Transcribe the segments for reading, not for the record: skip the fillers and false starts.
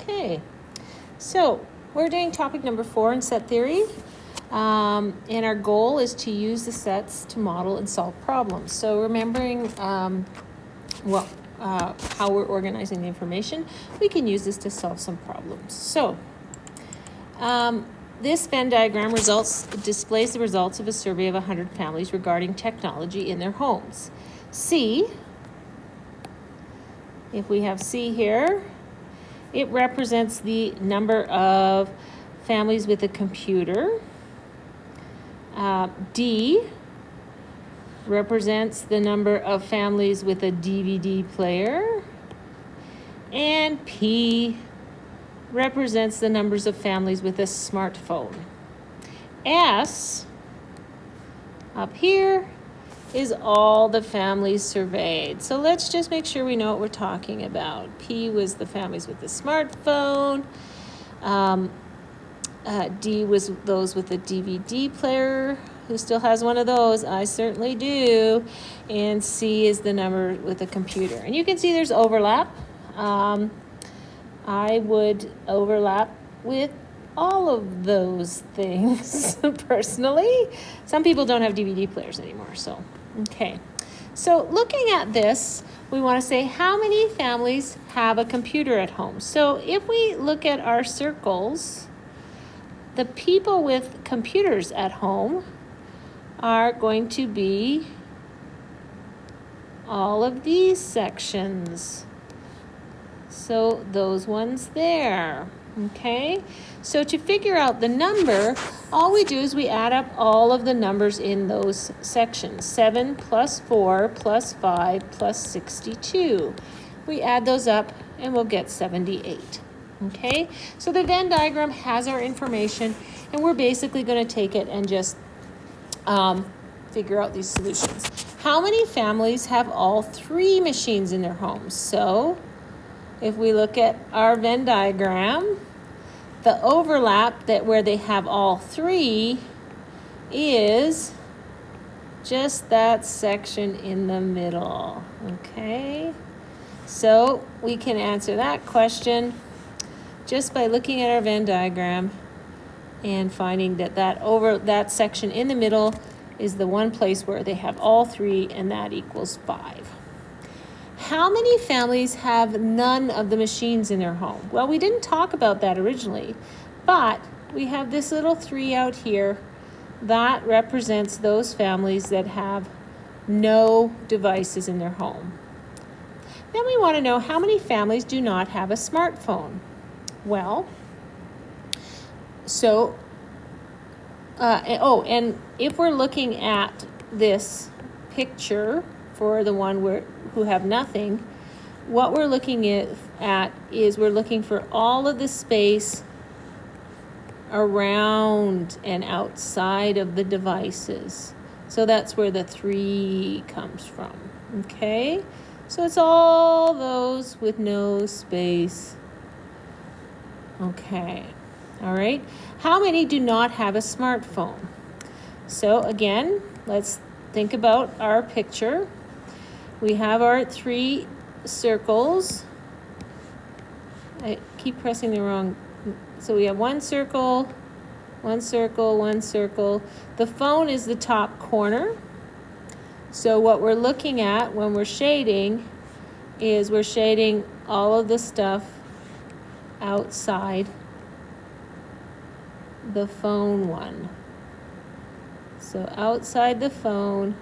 Okay, so we're doing topic number 4 in set theory. And our goal is to use the sets to model and solve problems. So remembering how we're organizing the information, we can use this to solve some problems. So this Venn diagram displays the results of a survey of 100 families regarding technology in their homes. C, if we have C here, it represents the number of families with a computer. D represents the number of families with a DVD player. And P represents the numbers of families with a smartphone. S, up here, is all the families surveyed. So let's just make sure we know what we're talking about. P was the families with the smartphone. D was those with a DVD player. Who still has one of those? I certainly do. And C is the number with a computer. And you can see there's overlap. I would overlap with all of those things personally. Some people don't have DVD players anymore, so okay. So looking at this, we want to say how many families have a computer at home. So if we look at our circles, the people with computers at home are going to be all of these sections. So those ones there, okay? So to figure out the number, all we do is we add up all of the numbers in those sections. 7 plus 4 plus 5 plus 62. We add those up and we'll get 78. Okay, so the Venn diagram has our information, and we're basically going to take it and just figure out these solutions. How many families have all 3 machines in their homes? So if we look at our Venn diagram, the overlap that where they have all 3 is just that section in the middle. Okay, so we can answer that question just by looking at our Venn diagram and finding that section in the middle is the one place where they have all 3, and that equals 5. How many families have none of the machines in their home? Well, we didn't talk about that originally, but we have this little 3 out here that represents those families that have no devices in their home. Then we want to know how many families do not have a smartphone. Well, so, and if we're looking at this picture for the one who have nothing, what we're looking at is we're looking for all of the space around and outside of the devices. So that's where the 3 comes from, okay? So it's all those with no space. Okay, all right. How many do not have a smartphone? So again, let's think about our picture. We have our 3 circles. I keep pressing the wrong. So we have 1 circle, 1 circle, 1 circle. The phone is the top corner. So what we're looking at when we're shading is we're shading all of the stuff outside the phone one. So outside the phone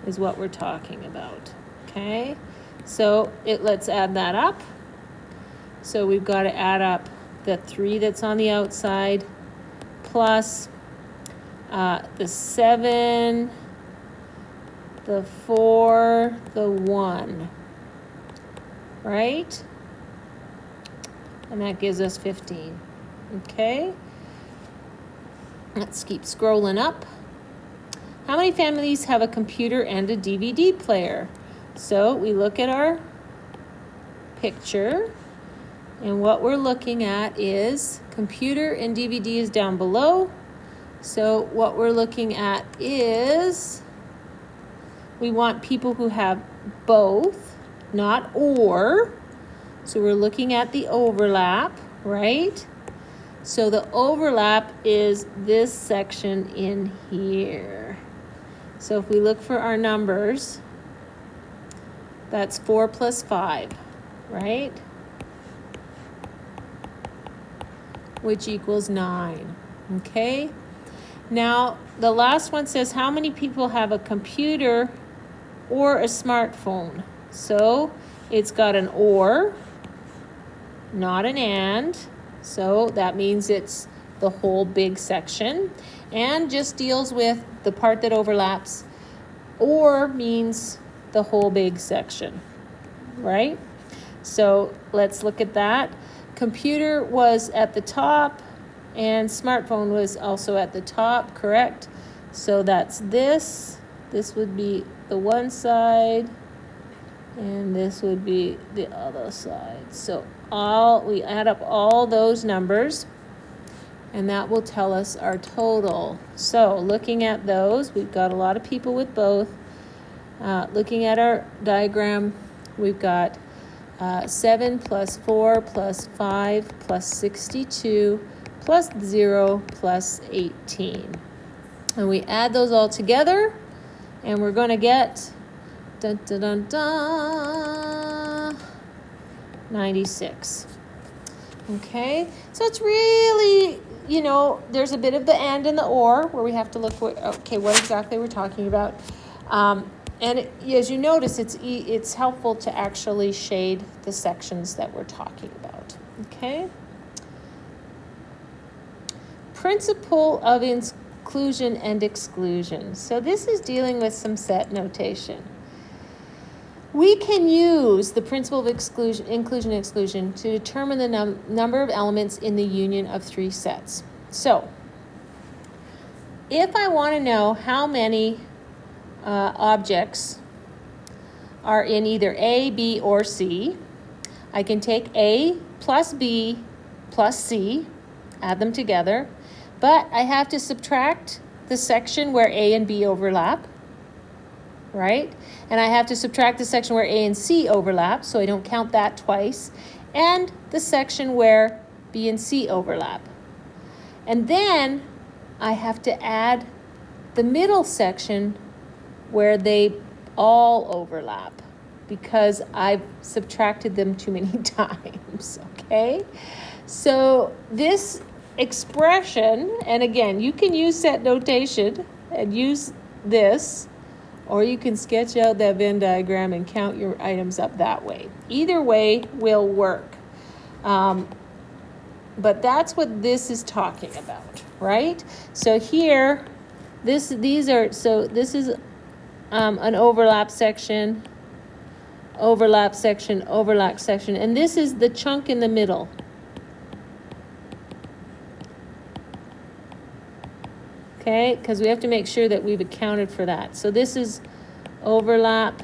is what we're talking about, okay? So let's add that up. So we've got to add up the 3 that's on the outside plus the 7, the 4, the 1. Right? And that gives us 15. Okay? Let's keep scrolling up. How many families have a computer and a DVD player? So we look at our picture, and what we're looking at is computer and DVD is down below. So what we're looking at is we want people who have both, not or. So we're looking at the overlap, right? So the overlap is this section in here. So if we look for our numbers, that's 4 plus 5, right? Which equals 9, okay? Now, the last one says, how many people have a computer or a smartphone? So it's got an or, not an and. So that means it's the whole big section and just deals with the part that overlaps. Or means the whole big section, right? So let's look at that. Computer was at the top and smartphone was also at the top, correct? So that's this. This would be the one side and this would be the other side. So we add up all those numbers and that will tell us our total. So looking at those, we've got a lot of people with both. Looking at our diagram, we've got 7 plus 4 plus 5 plus 62 plus 0 plus 18. And we add those all together and we're going to get 96. Okay, so it's really, there's a bit of the and and the or where we have to look for, what exactly we're talking about. And as you notice, it's helpful to actually shade the sections that we're talking about, okay? Principle of inclusion and exclusion. So this is dealing with some set notation. We can use the principle of inclusion and exclusion to determine the number of elements in the union of 3 sets. So if I want to know how many objects are in either A, B, or C, I can take A plus B plus C, add them together, but I have to subtract the section where A and B overlap, right? And I have to subtract the section where A and C overlap, so I don't count that twice, and the section where B and C overlap. And then I have to add the middle section where they all overlap because I've subtracted them too many times, okay? So this expression, and again, you can use set notation and use this, or you can sketch out that Venn diagram and count your items up that way. Either way will work. But that's what this is talking about, right? So here, this is an overlap section, overlap section, overlap section, and this is the chunk in the middle. Okay, because we have to make sure that we've accounted for that. So this is overlap,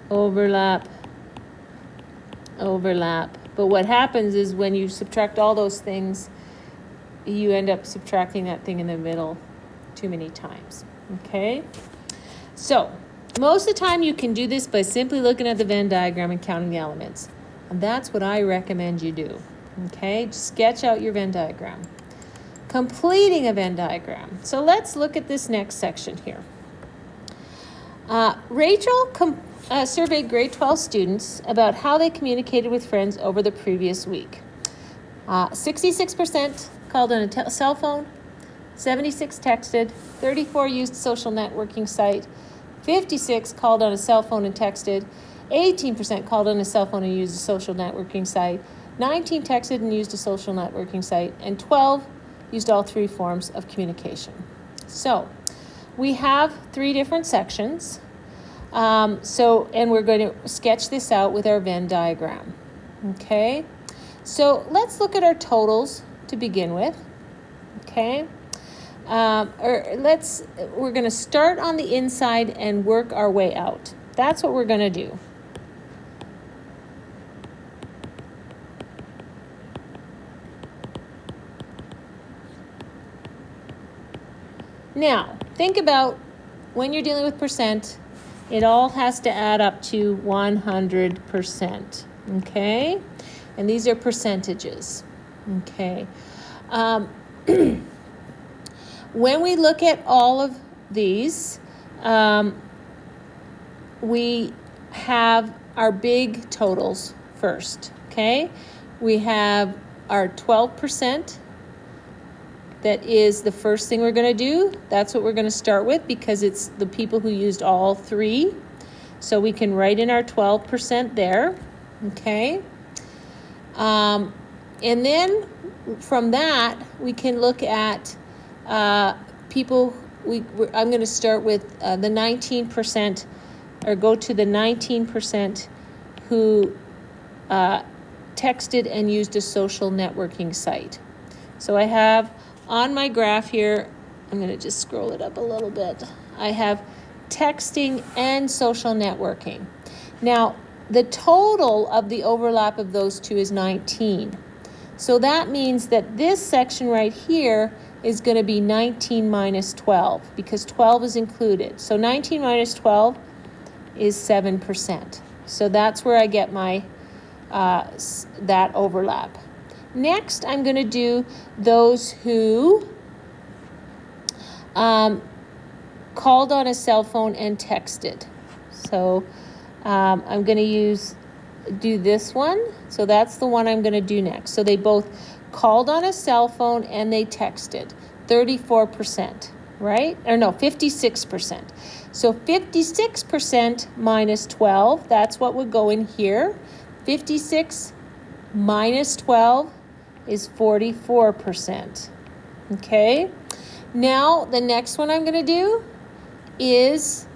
overlap, overlap. But what happens is when you subtract all those things, you end up subtracting that thing in the middle too many times. Okay? So most of the time you can do this by simply looking at the Venn diagram and counting the elements. And that's what I recommend you do. Okay? Just sketch out your Venn diagram. Completing a Venn diagram. So let's look at this next section here. Rachel surveyed grade 12 students about how they communicated with friends over the previous week. 66% called on a cell phone, 76 texted, 34 used a social networking site, 56 called on a cell phone and texted, 18% called on a cell phone and used a social networking site, 19 texted and used a social networking site, and 12 used all 3 forms of communication. So we have 3 different sections. And we're going to sketch this out with our Venn diagram. Okay, so let's look at our totals to begin with. Okay, we're going to start on the inside and work our way out. That's what we're going to do. Now, think about when you're dealing with percent, it all has to add up to 100%. Okay, and these are percentages. Okay. When we look at all of these, we have our big totals first, okay? We have our 12%. That is the first thing we're going to do. That's what we're going to start with because it's the people who used all three. So we can write in our 12% there, okay? And then from that, we can look at people. I'm going to start with the 19%, or go to the 19% who texted and used a social networking site. So I have on my graph here, I'm going to just scroll it up a little bit. I have texting and social networking. Now, the total of the overlap of those two is 19. So that means that this section right here is going to be 19 minus 12 because 12 is included. So 19 minus 12 is 7%. So that's where I get my that overlap. Next, I'm going to do those who called on a cell phone and texted. So I'm going to do this one. So that's the one I'm going to do next. So they both called on a cell phone and they texted. 34%, right? Or no, 56%. So 56% minus 12, that's what would go in here. 56 minus 12 is 44%. Okay? Now, the next one I'm going to do is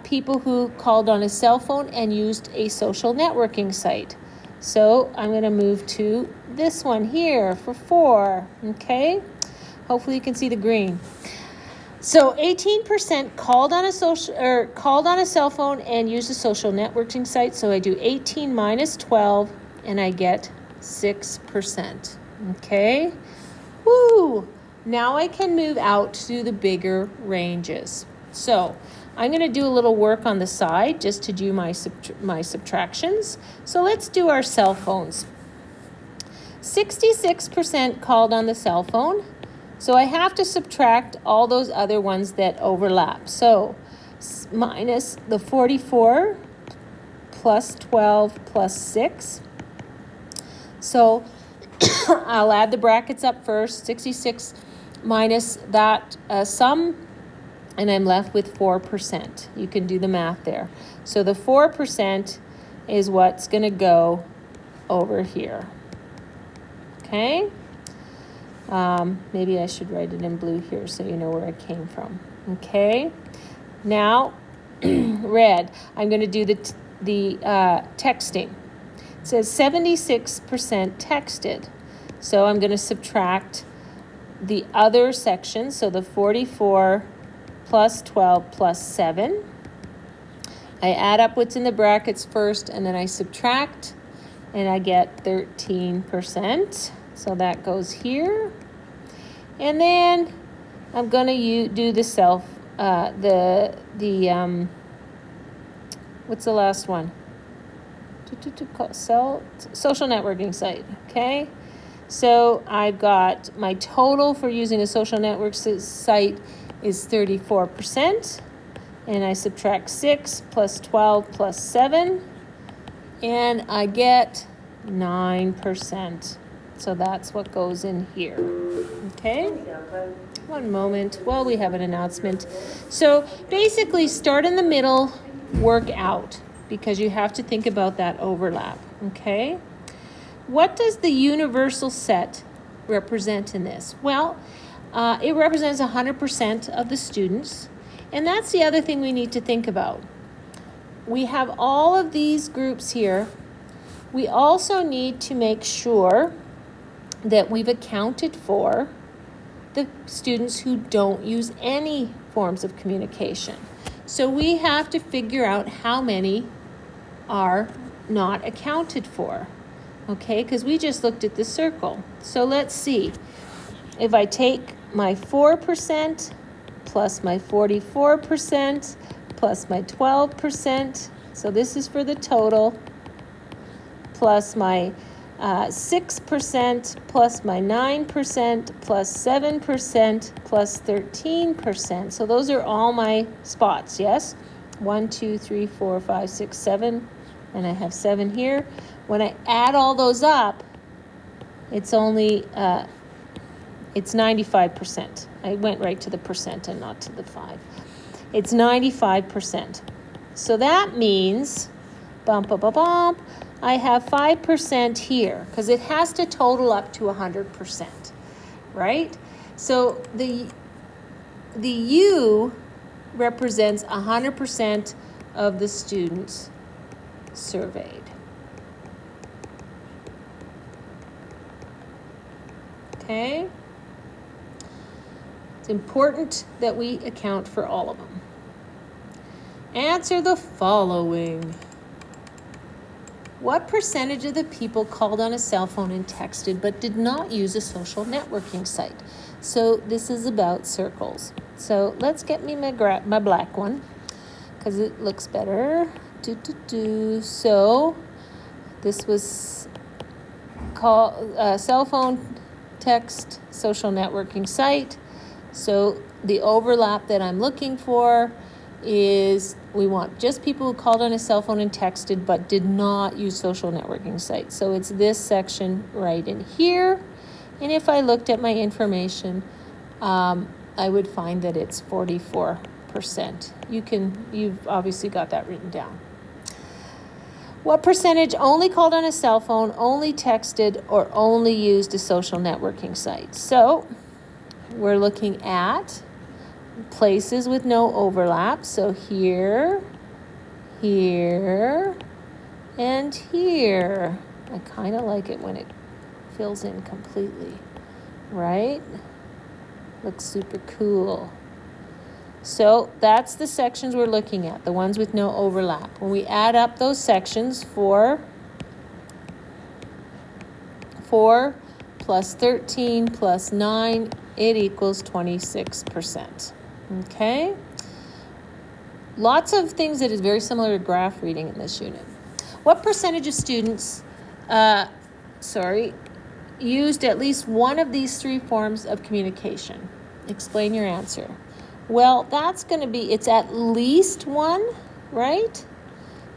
people who called on a cell phone and used a social networking site. So I'm going to move to this one here for 4. Okay? Hopefully you can see the green. So 18% called on a cell phone and used a social networking site. So I do 18 minus 12 and I get 6%. Okay? Woo! Now I can move out to the bigger ranges. So I'm going to do a little work on the side just to do my subtractions. So let's do our cell phones. 66% called on the cell phone. So I have to subtract all those other ones that overlap. So minus the 44 plus 12 plus 6. So I'll add the brackets up first. 66 minus that sum, and I'm left with 4%. You can do the math there. So the 4% is what's going to go over here. Okay? Maybe I should write it in blue here so you know where it came from. Okay? Now, red. I'm going to do the texting. It says 76% texted. So I'm going to subtract the other section. So the 44 plus 12 plus 7. I add up what's in the brackets first, and then I subtract, and I get 13%. So that goes here. And then I'm going to do the what's the last one? Social networking site, okay? So I've got my total for using a social network site is 34%. And I subtract 6 plus 12 plus 7. And I get 9%. So that's what goes in here. Okay? One moment while we have an announcement. So basically start in the middle, work out, because you have to think about that overlap. Okay? What does the universal set represent in this? Well, it represents 100% of the students. And that's the other thing we need to think about. We have all of these groups here. We also need to make sure that we've accounted for the students who don't use any forms of communication. So we have to figure out how many are not accounted for, okay? Because we just looked at the circle. So let's see. If I take my 4% plus my 44% plus my 12%, so this is for the total, plus my 6% plus my 9% plus 7% plus 13%. So those are all my spots, yes? 1, 2, 3, 4, 5, 6, 7, and I have 7 here. When I add all those up, it's only, it's 95%. I went right to the percent and not to the 5. It's 95%. So that means, bump, bump, bump, bump, I have 5% here because it has to total up to 100%, right? So the U represents 100% of the students surveyed. Okay? It's important that we account for all of them. Answer the following. What percentage of the people called on a cell phone and texted but did not use a social networking site? So this is about circles. So let's get me my black one because it looks better. So this was cell phone, text, social networking site. So the overlap that I'm looking for is we want just people who called on a cell phone and texted but did not use social networking sites. So it's this section right in here. And if I looked at my information, I would find that it's 44%. You've obviously got that written down. What percentage only called on a cell phone, only texted, or only used a social networking site? So we're looking at places with no overlap. So here, here, and here. I kind of like it when it fills in completely, right? Looks super cool. So that's the sections we're looking at, the ones with no overlap. When we add up those sections, 4 plus 13 plus 9, it equals 26%. Okay? Lots of things that is very similar to graph reading in this unit. What percentage of students, used at least one of these 3 forms of communication? Explain your answer. Well, that's going to be, it's at least one, right?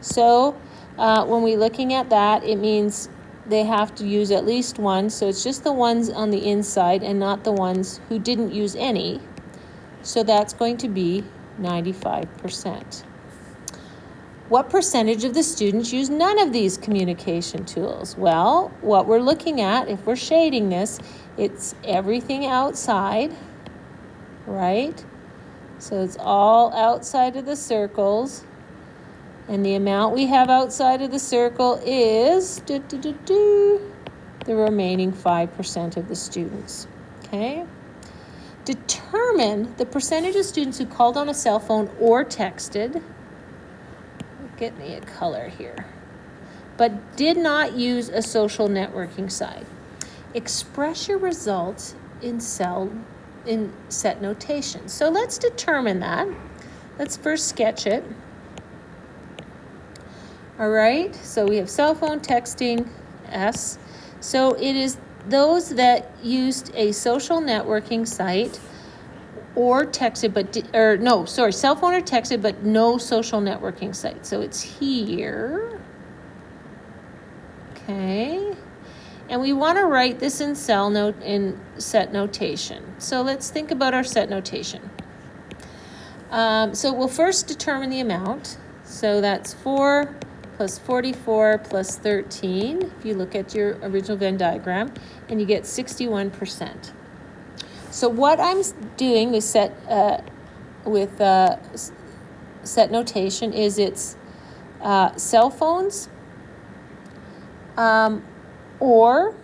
So when we're looking at that, it means they have to use at least one. So it's just the ones on the inside and not the ones who didn't use any. So that's going to be 95%. What percentage of the students use none of these communication tools? Well, what we're looking at, if we're shading this, it's everything outside, right? So it's all outside of the circles. And the amount we have outside of the circle is the remaining 5% of the students. Okay? Determine the percentage of students who called on a cell phone or texted. Get me a color here. But did not use a social networking site. Express your results in set notation. So let's determine that. Let's first sketch it. All right, so we have cell phone, texting, S. So it is those that used a social networking site or texted, cell phone or texted, but no social networking site. So it's here. Okay. And we want to write this in set notation. So let's think about our set notation. So we'll first determine the amount. So that's 4 plus 44 plus 13, if you look at your original Venn diagram, and you get 61%. So what I'm doing with set notation is it's cell phones or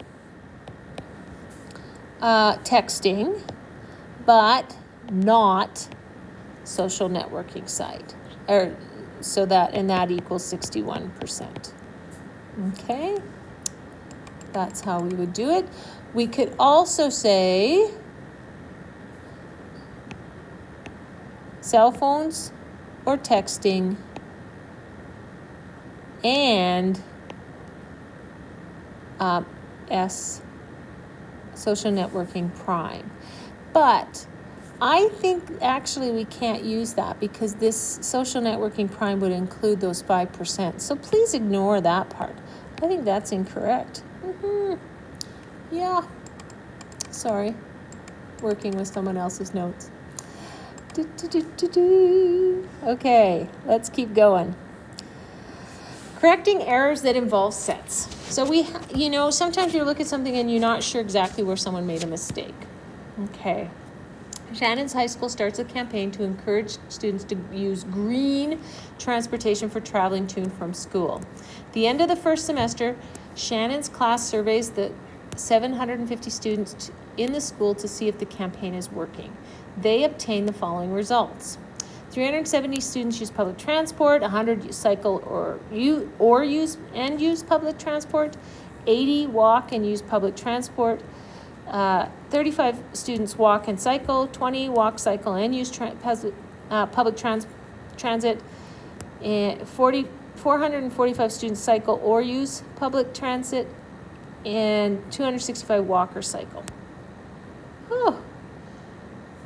texting, but not social networking site, that equals 61%. Okay, that's how we would do it. We could also say cell phones or texting and S, social networking prime. But I think actually we can't use that because this social networking prime would include those 5%. So please ignore that part. I think that's incorrect. Yeah, sorry, working with someone else's notes. Okay, let's keep going. Correcting errors that involve sets. So sometimes you look at something and you're not sure exactly where someone made a mistake. Okay. Shannon's High School starts a campaign to encourage students to use green transportation for traveling to and from school. At the end of the first semester, Shannon's class surveys the 750 students in the school to see if the campaign is working. They obtain the following results. 370 students use public transport, 100 cycle or use public transport, 80 walk and use public transport, 35 students walk and cycle, 20 walk, cycle, and use public transit, and 445 students cycle or use public transit, and 265 walk or cycle.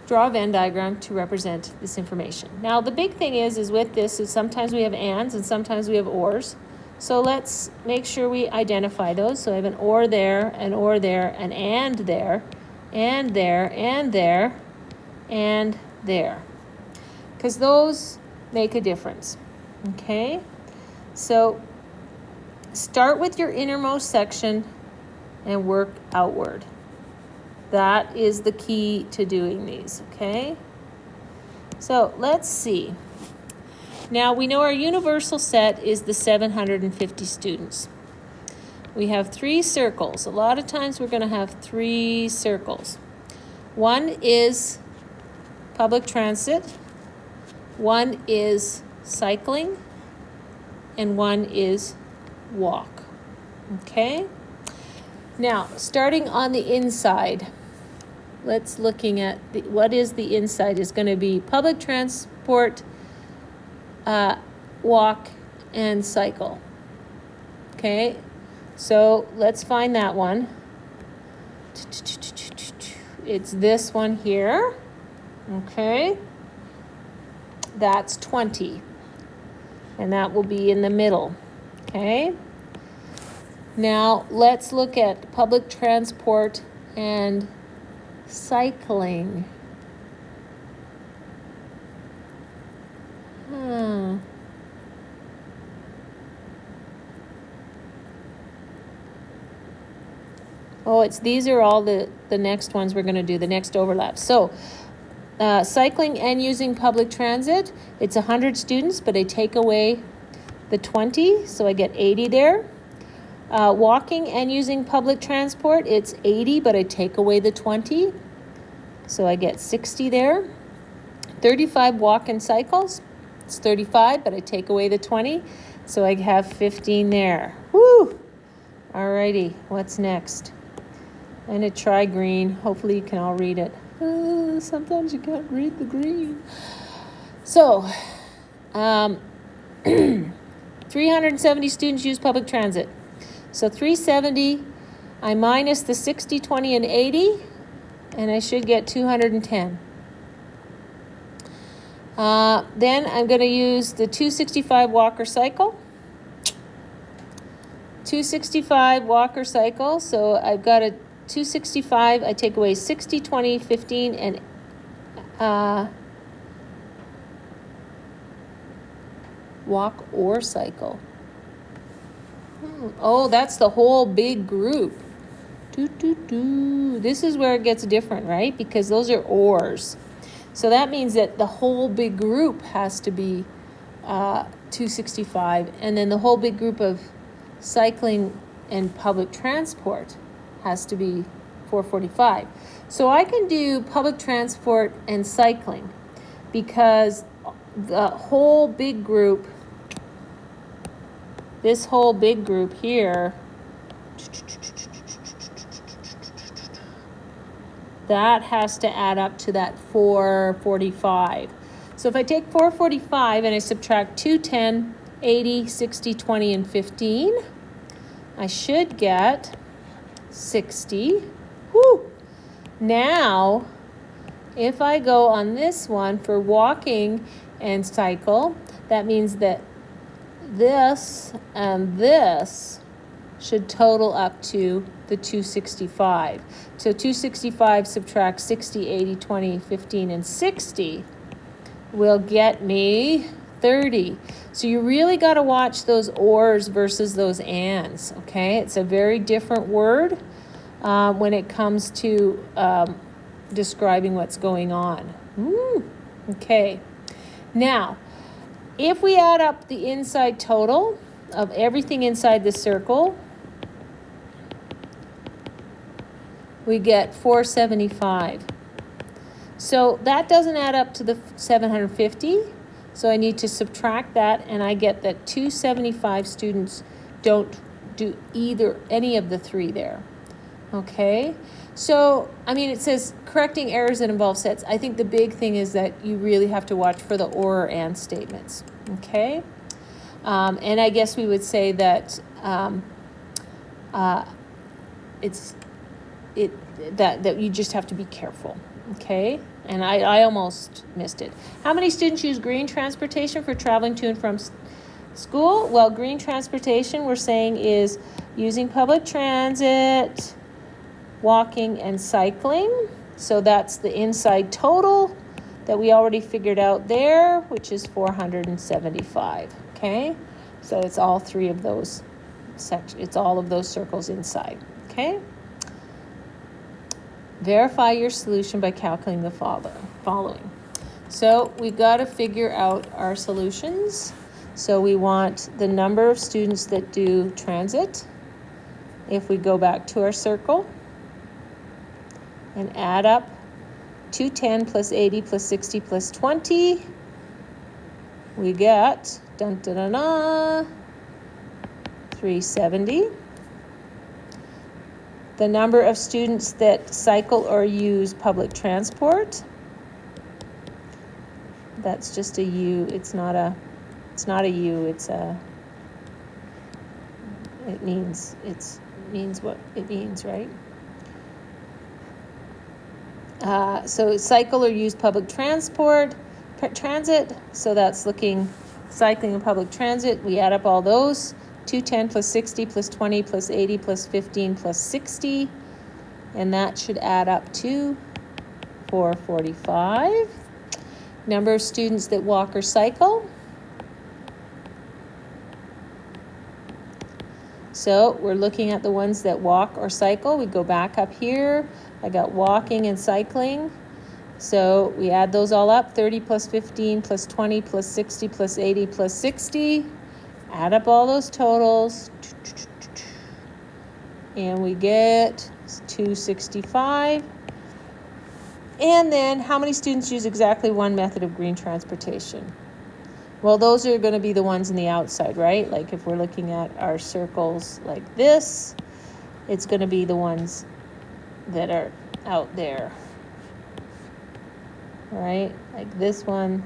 Draw a Venn diagram to represent this information. Now, the big thing is with this is sometimes we have ands and sometimes we have ors. So let's make sure we identify those. So I have an or there, an or there, an and there, and there, and there, and there. Because those make a difference. Okay? So start with your innermost section and work outward. That is the key to doing these, okay? So let's see. Now we know our universal set is the 750 students. We have 3 circles. A lot of times we're going to have 3 circles. One is public transit, one is cycling, and one is walk, okay? Now, starting on the inside, let's looking at what is the inside is going to be public transport, walk, and cycle. Okay, so let's find that one. It's this one here. Okay, that's 20, and that will be in the middle. Okay, now let's look at public transport and cycling. Oh, these are all the next ones we're going to do, the next overlap. So cycling and using public transit, it's 100 students, but I take away the 20, so I get 80 there. Walking and using public transport, it's 80, but I take away the 20, so I get 60 there. 35 walk and cycles, it's 35, but I take away the 20, so I have 15 there. Woo! Alrighty, what's next? I'm going to try green. Hopefully you can all read it. Sometimes you can't read the green. So, 370 students use public transit. So 370, I minus the 60, 20, and 80, and I should get 210. Then I'm going to use the 265 walker cycle. 265 walker cycle, so I've got a 265, I take away 60, 20, 15, and walk or cycle. Oh, that's the whole big group. This is where it gets different, right? Because those are ors. So that means that the whole big group has to be 265, and then the whole big group of cycling and public transport has to be 445. So I can do public transport and cycling because the whole big group, this whole big group here, that has to add up to that 445. So if I take 445 and I subtract 210, 80, 60, 20, and 15, I should get 60. Woo! Now, if I go on this one for walking and cycle, that means that this and this should total up to the 265. So 265 subtract 60, 80, 20, 15, and 60 will get me 30. So you really got to watch those ors versus those ands, okay? It's a very different word when it comes to describing what's going on. Okay. Now, if we add up the inside total of everything inside the circle, we get 475. So that doesn't add up to the 750. So I need to subtract that, and I get that 275 students don't do any of the three there. Okay? So, I mean, it says correcting errors that involve sets. I think the big thing is that you really have to watch for the or and statements. Okay? And I guess we would say that that you just have to be careful. Okay? And I almost missed it. How many students use green transportation for traveling to and from school? Well, green transportation, we're saying, is using public transit, walking, and cycling. So that's the inside total that we already figured out there, which is 475. Okay? So it's all three of those sections. It's all of those circles inside. Okay? Verify your solution by calculating the following. So we've got to figure out our solutions. So we want the number of students that do transit. If we go back to our circle and add up 210 plus 80 plus 60 plus 20, we get 370. The number of students that cycle or use public transport, that's just a U. It's not a U. It means what it means, right? So cycle or use public transit. So that's looking cycling and public transit. We add up all those. 210 plus 60 plus 20 plus 80 plus 15 plus 60. And that should add up to 445. Number of students that walk or cycle. So we're looking at the ones that walk or cycle. We go back up here. I got walking and cycling. So we add those all up. 30 plus 15 plus 20 plus 60 plus 80 plus 60. Add up all those totals, and we get 265. And then how many students use exactly one method of green transportation? Well, those are going to be the ones in the outside, right? Like if we're looking at our circles like this, it's going to be the ones that are out there, right? Like this one,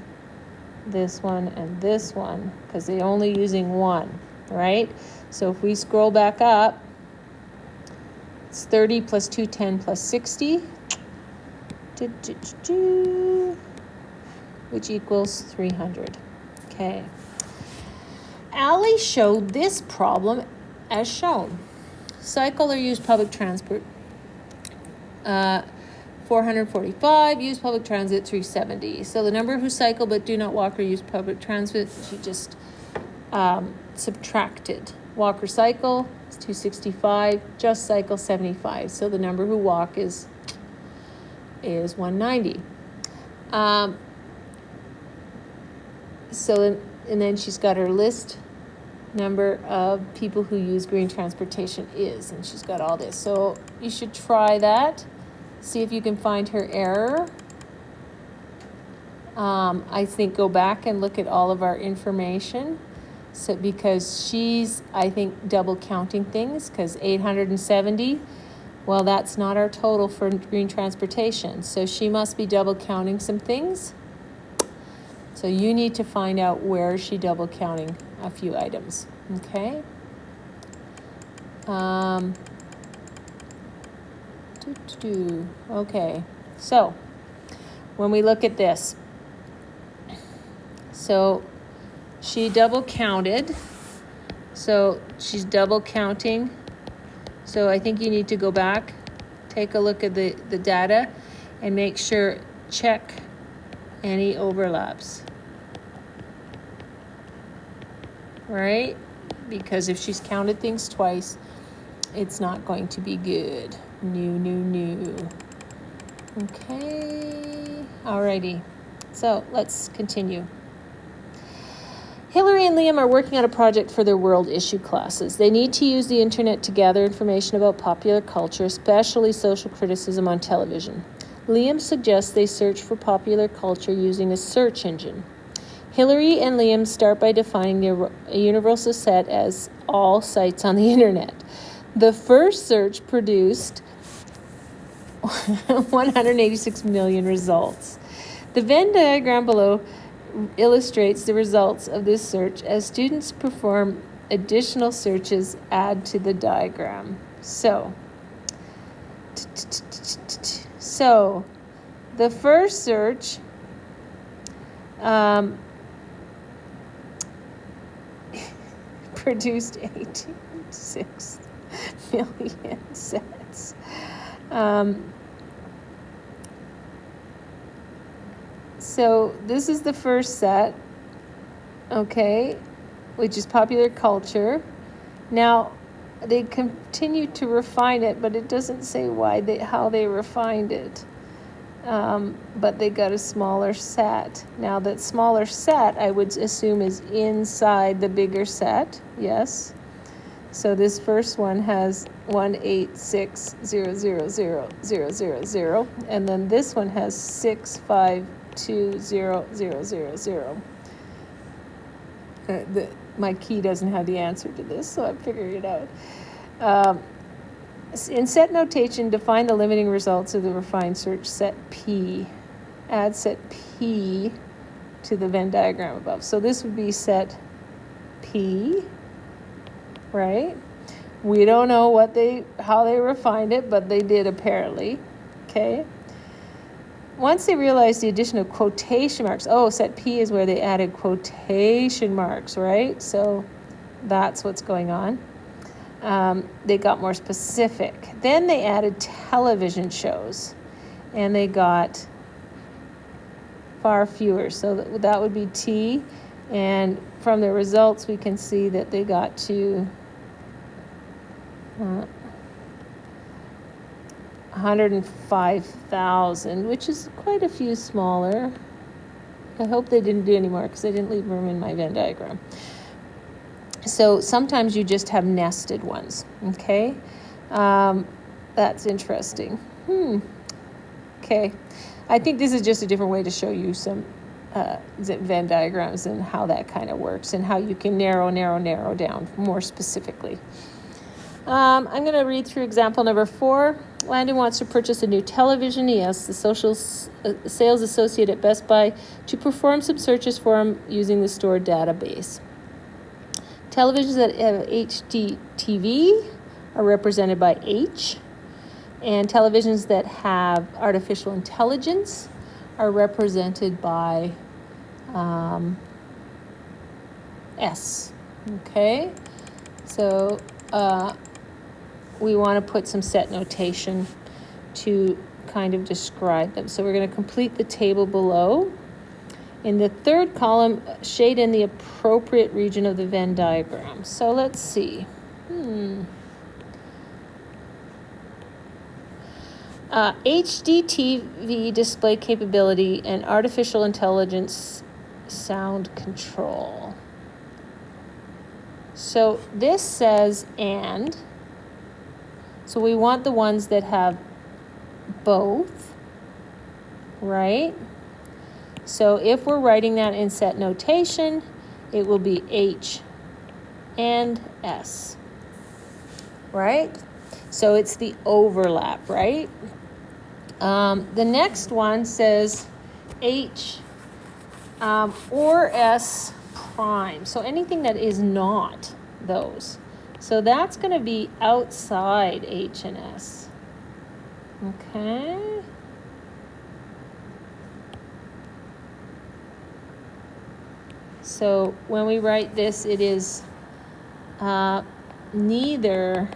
and this one, because they're only using one, right? So if we scroll back up, it's 30 plus 210 plus 60, which equals 300. Okay. Allie showed this problem as shown. Cycle or use public transport. 445, use public transit, 370. So the number who cycle but do not walk or use public transit, she just subtracted. Walk or cycle is 265, just cycle 75. So the number who walk is 190. And then she's got her list number of people who use green transportation is, and she's got all this. So you should try that. See if you can find her error. I think go back and look at all of our information. So because she's, I think, double counting things, because 870, well, that's not our total for green transportation. So she must be double counting some things. So you need to find out where is she double counting a few items, okay? Okay, so when we look at this, so she double counted, so she's double counting. So I think you need to go back, take a look at the data, and make sure, check any overlaps, right? Because if she's counted things twice, it's not going to be good. New. Okay, alrighty, so let's continue. Hillary and Liam are working on a project for their world issue classes. They need to use the internet to gather information about popular culture, especially social criticism on television. Liam suggests they search for popular culture using a search engine. Hillary and Liam start by defining the universal set as all sites on the internet. The first search produced 186 million results. The Venn diagram below illustrates the results of this search. As students perform additional searches, add to the diagram. So the first search produced 86 million sets. So this is the first set, okay, which is popular culture. Now, they continue to refine it, but it doesn't say how they refined it. But they got a smaller set. Now, that smaller set, I would assume, is inside the bigger set, yes. So this first one has 186,000,000, and then this one has 652,000,000. My key doesn't have the answer to this, so I'm figuring it out. In set notation, define the limiting results of the refined search set P. Add set P to the Venn diagram above. So this would be set P, right? We don't know how they refined it, but they did apparently, okay? Once they realized the addition of quotation marks, set P is where they added quotation marks, right? So that's what's going on. They got more specific. Then they added television shows, and they got far fewer. So that would be T, and from the results we can see that they got to 105,000, which is quite a few smaller. I hope they didn't do any more because I didn't leave room in my Venn diagram. So sometimes you just have nested ones, okay? That's interesting. Okay. I think this is just a different way to show you some Venn diagrams and how that kind of works and how you can narrow down more specifically. I'm going to read through example number 4. Landon wants to purchase a new television. He asks the sales associate at Best Buy to perform some searches for him using the store database. Televisions that have HD TV are represented by H, and televisions that have artificial intelligence are represented by S. Okay, so we want to put some set notation to kind of describe them. So we're going to complete the table below. In the third column, shade in the appropriate region of the Venn diagram. So let's see. HD TV display capability and artificial intelligence sound control. So this says and. So we want the ones that have both, right? So if we're writing that in set notation, it will be H and S, right? So it's the overlap, right? The next one says H or S prime. So anything that is not those. So that's going to be outside H and S. Okay. So when we write this, it is neither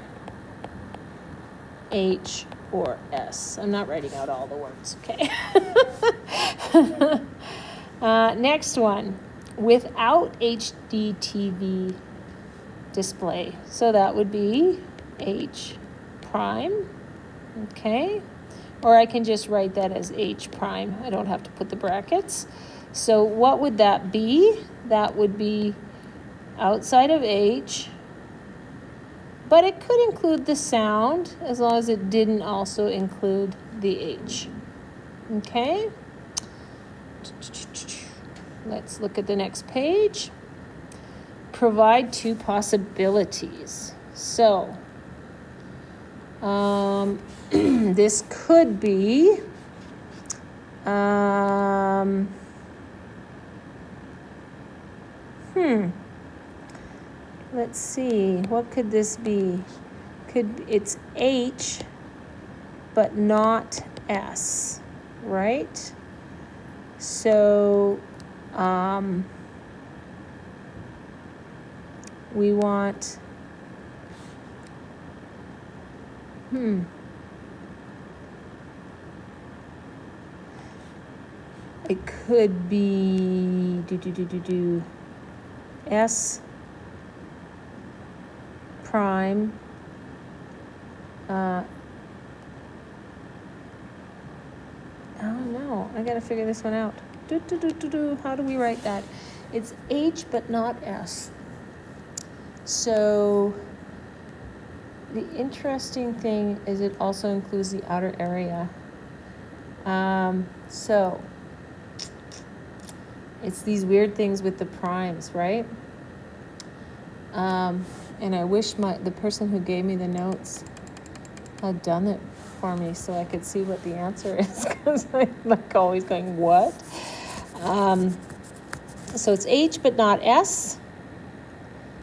H or S. I'm not writing out all the words, okay? Next one, without HD TV display. So that would be H prime, okay? Or I can just write that as H prime. I don't have to put the brackets. So what would that be? That would be outside of H, but it could include the sound as long as it didn't also include the H. Okay? Let's look at the next page. Provide two possibilities. So, this could be let's see, what could this be? It's H, but not S, right? So, we want, it could be S prime, oh no, I gotta figure this one out. How do we write that? It's H but not S. So the interesting thing is it also includes the outer area. So it's these weird things with the primes, right? And I wish the person who gave me the notes had done it for me so I could see what the answer is, because I'm like always going, what? So it's H but not S.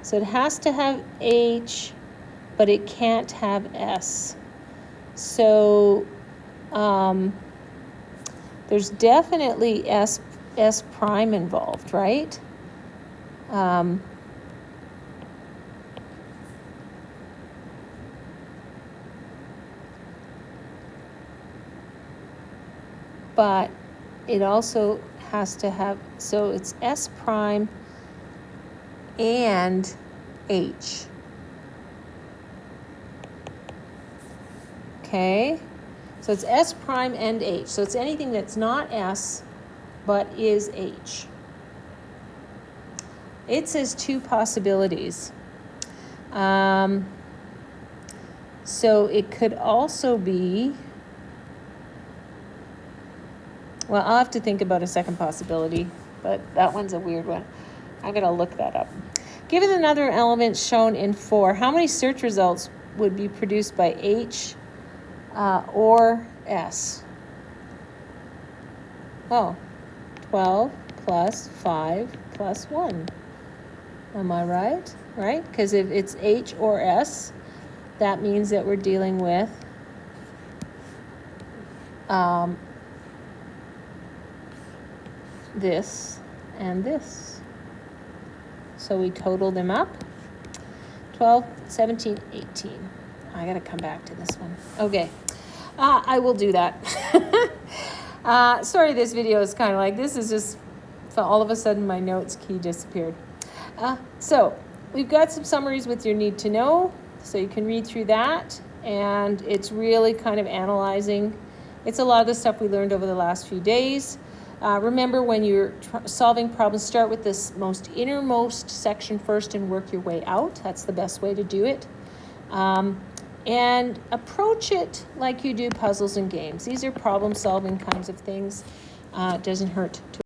So it has to have H, but it can't have S. So there's definitely S prime involved, right? But it also has to have, so it's S prime and H. Okay, so it's S prime and H. So it's anything that's not S, but is H. It says two possibilities. So it could also be, well, I'll have to think about a second possibility, but that one's a weird one. I'm going to look that up. Given another element shown in 4, how many search results would be produced by H or S? Oh, 12 plus 5 plus 1. Am I right? Right? Because if it's H or S, that means that we're dealing with this and this. So we total them up. 12, 17, 18. I gotta come back to this one. Okay, I will do that. Sorry, this video is kind of like, this is just, all of a sudden my notes key disappeared. So we've got some summaries with your need to know, so you can read through that, and it's really kind of analyzing. It's a lot of the stuff we learned over the last few days. Remember, when you're solving problems, start with this most innermost section first and work your way out. That's the best way to do it. And approach it like you do puzzles and games. These are problem-solving kinds of things. It doesn't hurt to